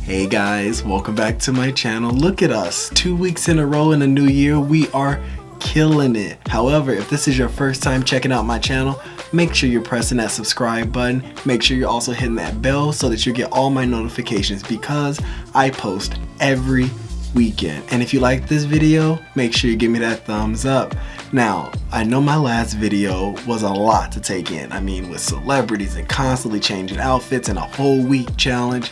Hey guys, welcome back to my channel. Look at us, 2 weeks in a row in a new year. We are killing it. However, if this is your first time checking out my channel, make sure you're pressing that subscribe button. Make sure you're also hitting that bell so that you get all my notifications because I post every weekend. And if you like this video, make sure you give me that thumbs up. Now, I know my last video was a lot to take in. I mean, with celebrities and constantly changing outfits and a whole week challenge,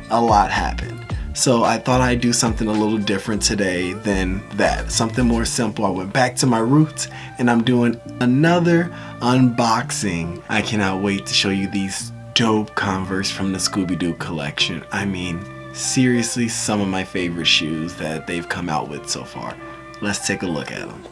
a lot happened. So I thought I'd do something a little different today than that. Something more simple. I went back to my roots and I'm doing another unboxing. I cannot wait to show you these dope Converse from the Scooby-Doo collection. I mean, seriously, some of my favorite shoes that they've come out with so far. Let's take a look at them.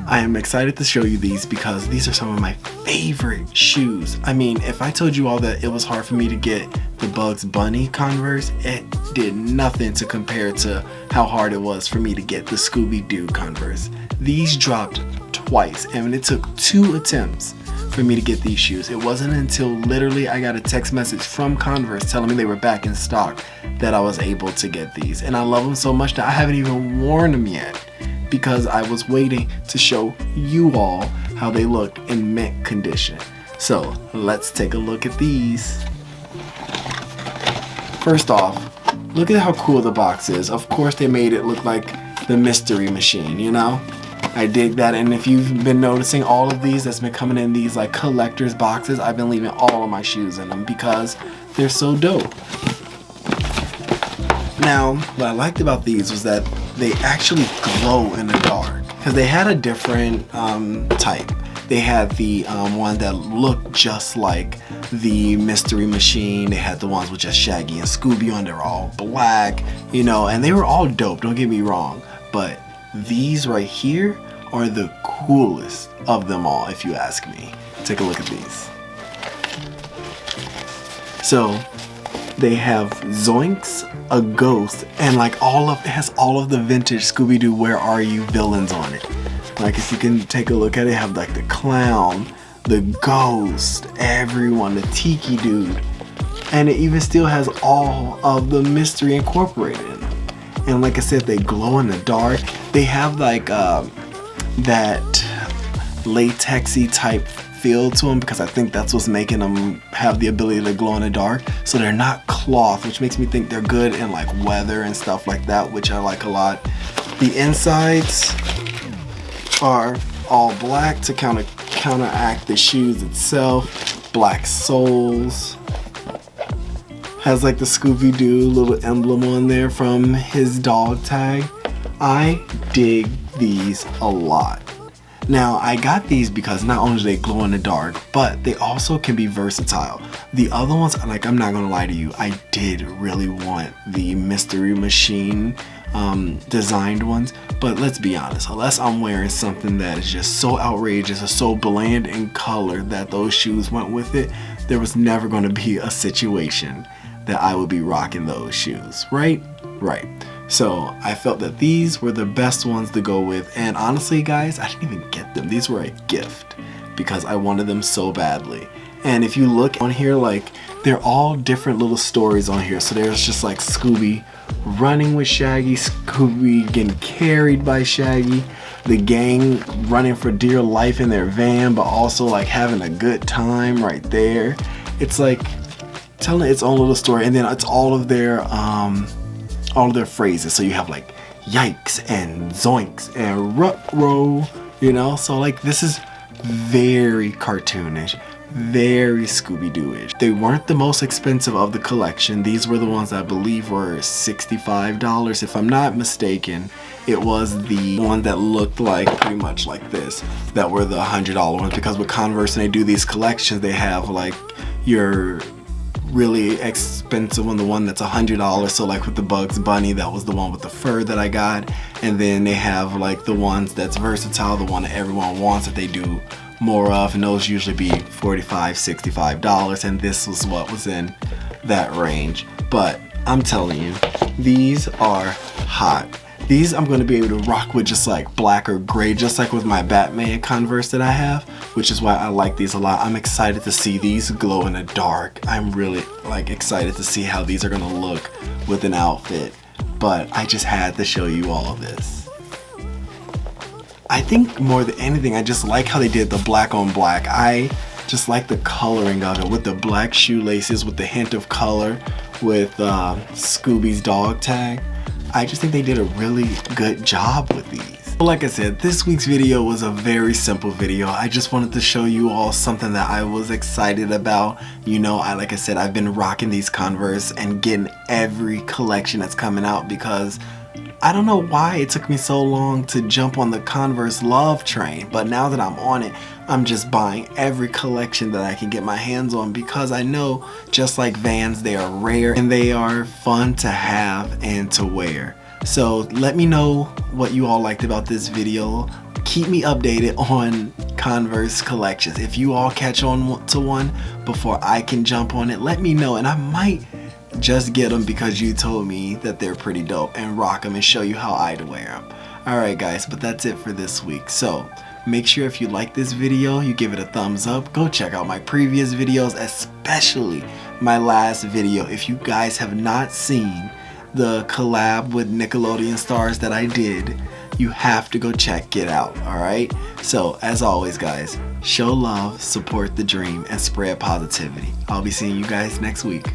I am excited to show you these because these are some of my favorite shoes. I mean, if I told you all that it was hard for me to get the Bugs Bunny Converse, it did nothing to compare to how hard it was for me to get the Scooby-Doo Converse. These dropped twice and it took 2 attempts for me to get these shoes. It wasn't until literally I got a text message from Converse telling me they were back in stock that I was able to get these. And I love them so much that I haven't even worn them yet, because I was waiting to show you all how they look in mint condition. So let's take a look at these. First off, look at how cool the box is. Of course they made it look like the Mystery Machine, you know? I dig that. And if you've been noticing, all of these that's been coming in these like collector's boxes, I've been leaving all of my shoes in them because they're so dope. Now, what I liked about these was that they actually glow in the dark, because they had a different type. They had the one that looked just like the Mystery Machine. They had the ones with just Shaggy and Scooby on. They were all black, you know, and they were all dope, don't get me wrong. But these right here are the coolest of them all, if you ask me. Take a look at these. So they have Zoinks, a ghost, and like it has all of the vintage Scooby-Doo Where Are You villains on it. Like if you can take a look at it, have like the clown, the ghost, everyone, the tiki dude, and it even still has all of the mystery incorporated in them. And like I said, they glow in the dark. They have like that latexy type feel to them, because I think that's what's making them have the ability to glow in the dark. So they're not cloth, which makes me think they're good in like weather and stuff like that, which I like a lot. The insides are all black to counteract the shoes itself. Black soles. Has like the Scooby-Doo little emblem on there from his dog tag. I dig these a lot. Now, I got these because not only do they glow in the dark, but they also can be versatile. The other ones, like, I'm not gonna lie to you, I did really want the Mystery Machine designed ones, but let's be honest, unless I'm wearing something that is just so outrageous or so bland in color that those shoes went with it, there was never gonna be a situation that I would be rocking those shoes, right? Right. So I felt that these were the best ones to go with, and honestly guys, I didn't even get them. These were a gift because I wanted them so badly. And if you look on here, like, they're all different little stories on here. So there's just like Scooby running with Shaggy, Scooby getting carried by Shaggy, the gang running for dear life in their van, but also like having a good time right there. It's like telling its own little story, and then it's all of their phrases. So you have like yikes and zoinks and ruh-roh, you know. So like this is very cartoonish, very Scooby-Doo-ish. They weren't the most expensive of the collection. These were the ones I believe were $65 if I'm not mistaken. It was the one that looked like pretty much like this that were the $100 ones, because with Converse, when they do these collections, they have like your really expensive one, the one that's $100. So like with the Bugs Bunny, that was the one with the fur that I got. And then they have like the ones that's versatile, the one that everyone wants, that they do more of, and those usually be $45, $65, and this was what was in that range. But I'm telling you, these are hot. These I'm going to be able to rock with just like black or gray, just like with my Batman Converse that I have, which is why I like these a lot. I'm excited to see these glow in the dark. I'm really like excited to see how these are going to look with an outfit. But I just had to show you all of this. I think more than anything, I just like how they did the black on black. I just like the coloring of it with the black shoelaces, with the hint of color, with Scooby's dog tag. I just think they did a really good job with these. But like I said, this week's video was a very simple video. I just wanted to show you all something that I was excited about. You know, like I said, I've been rocking these Converse and getting every collection that's coming out because I don't know why it took me so long to jump on the Converse love train, but now that I'm on it, I'm just buying every collection that I can get my hands on because I know, just like Vans, they are rare and they are fun to have and to wear. So let me know what you all liked about this video. Keep me updated on Converse collections. If you all catch on to one before I can jump on it, let me know, and I might just get them because you told me that they're pretty dope, and rock them and show you how I'd wear them. Alright guys, but that's it for this week. So make sure if you like this video, you give it a thumbs up. Go check out my previous videos, especially my last video. If you guys have not seen the collab with Nickelodeon stars that I did, you have to go check it out. Alright? So as always guys, show love, support the dream, and spread positivity. I'll be seeing you guys next week.